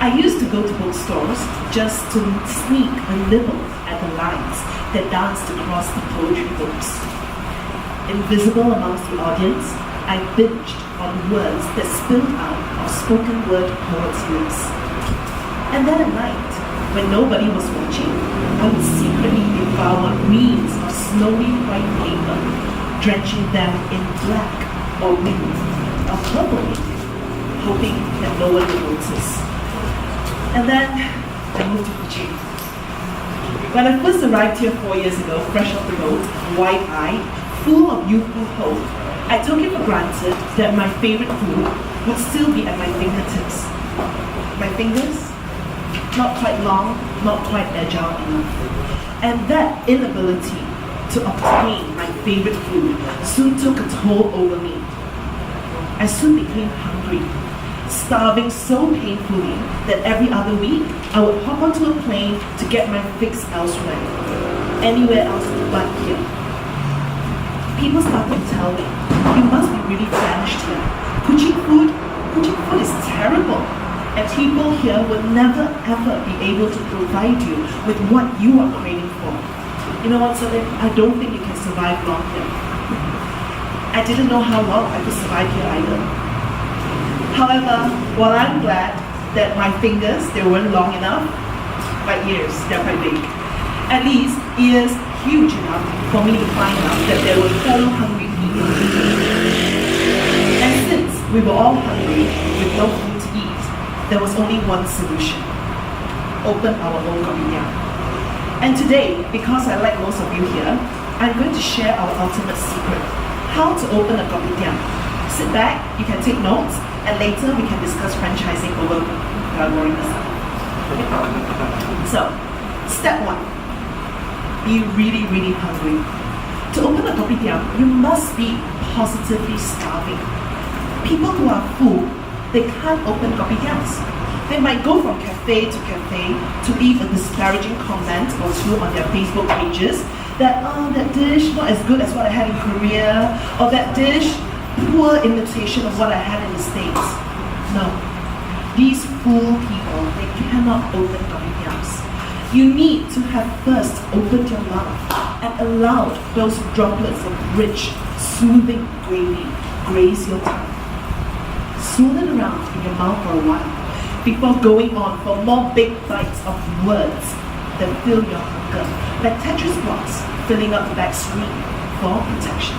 I used to go to bookstores just to sneak a nibble at the lines that danced across the poetry books. Invisible amongst the audience, I binged on words that spilled out of spoken word poets' lips. And then at night, when nobody was watching, I would secretly devour reams of snowy white paper, drenching them in black or mint or purple ink, hoping that no one would notice. And then I moved to Fuji. When I first arrived here 4 years ago, fresh off the boat, wide-eyed, full of youthful hope, I took it for granted that my favorite food would still be at my fingertips. My fingers? Not quite long, not quite agile enough. And that inability to obtain my favorite food soon took a toll over me. I soon became hungry, starving so painfully that every other week I would hop onto a plane to get my fix elsewhere, anywhere else but here. People started to tell me, you must be really famished here. Kuching food is terrible. And people here will never ever be able to provide you with what you are craving for. You know what, Salif? I don't think you can survive long here. I didn't know how long I could survive here either. However, while I'm glad that my fingers, they weren't long enough, my ears, they're quite big. At least ears huge enough for me to find out that there were fellow hungry people. And since we were all hungry with no food to eat, there was only one solution: open our own kopitiam. And today, because I like most of you here, I'm going to share our ultimate secret: how to open a kopitiam. Sit back, you can take notes, and later we can discuss franchising over Gorindas. So, step 1. Be really, really hungry. To open a kopitiam, you must be positively starving. People who are full, they can't open kopitiams. They might go from cafe to cafe to leave a disparaging comment or two on their Facebook pages that, oh, that dish not as good as what I had in Korea, or that dish, poor imitation of what I had in the States. No. These full people, they cannot open kopitiams. You need to have first opened your mouth and allowed those droplets of rich, soothing gravy graze your tongue. Swirl it around in your mouth for a while before going on for more big bites of words that fill your hunger, like Tetris blocks filling up the back screen for protection,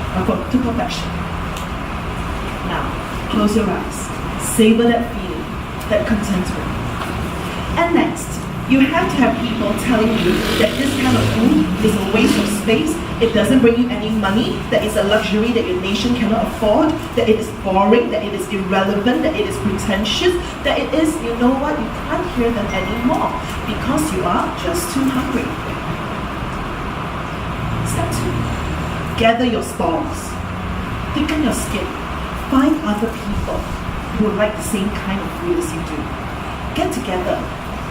to perfection. Now, close your eyes, savor that feeling, that contentment. And next, you have to have people telling you that this kind of food is a waste of space, it doesn't bring you any money, that it's a luxury that your nation cannot afford, that it is boring, that it is irrelevant, that it is pretentious, that it is, you know what, you can't hear them anymore because you are just too hungry. Step 2. Gather your spawns. Thicken your skin. Find other people who like the same kind of food as you do. Get together.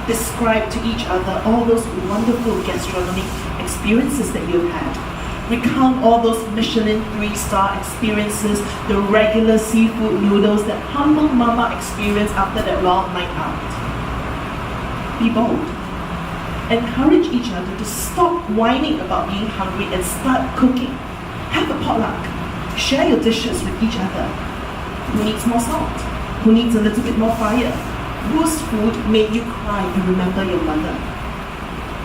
Describe to each other all those wonderful gastronomic experiences that you've had. Recount all those Michelin 3-star experiences, the regular seafood noodles that humble mama experienced after that long night out. Be bold. Encourage each other to stop whining about being hungry and start cooking. Have a potluck. Share your dishes with each other. Who needs more salt? Who needs a little bit more fire? Whose food made you cry and remember your mother?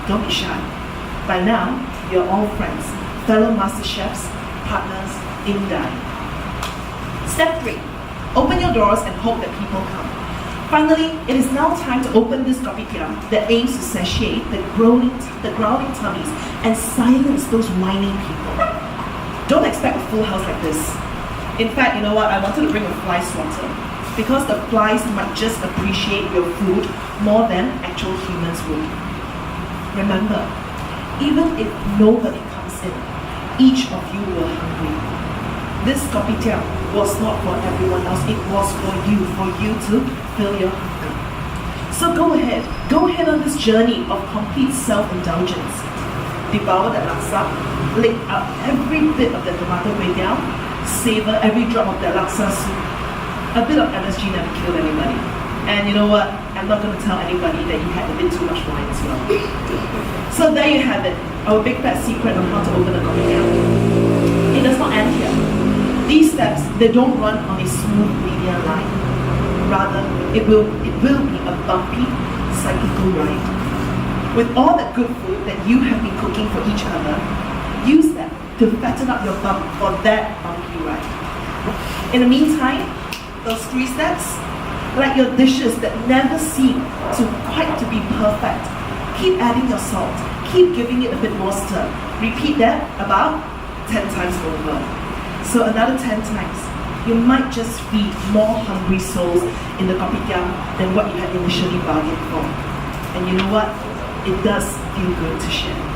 Don't be shy. By now, you're all friends, fellow master chefs, partners in dine. Step 3. Open your doors and hope that people come. Finally, it is now time to open this kopitiam that aims to satiate the growling tummies and silence those whining people. Don't expect a full house like this. In fact, you know what? I wanted to bring a fly swatter, because the flies might just appreciate your food more than actual humans would. Remember, even if nobody comes in, each of you were hungry. This kopitiam was not for everyone else, it was for you to fill your hunger. So go ahead on this journey of complete self-indulgence. Devour the laksa, lick up every bit of the tomato kway-teow, savor every drop of that laksa soup. A bit of MSG never killed anybody. And you know what? I'm not going to tell anybody that you had a bit too much wine as well. So there you have it, our big fat secret on how to open a kopitiam. It does not end here. These steps, they don't run on a smooth linear line. Rather, it will be a bumpy, cyclical ride. With all that good food that you have been cooking for each other, use that to fatten up your bump for that bumpy ride. In the meantime, those 3 steps, like your dishes that never seem quite to be perfect, keep adding your salt, keep giving it a bit more stir. Repeat that about 10 times over. So another 10 times, you might just feed more hungry souls in the kopitiam than what you had initially bargained for. And you know what? It does feel good to share.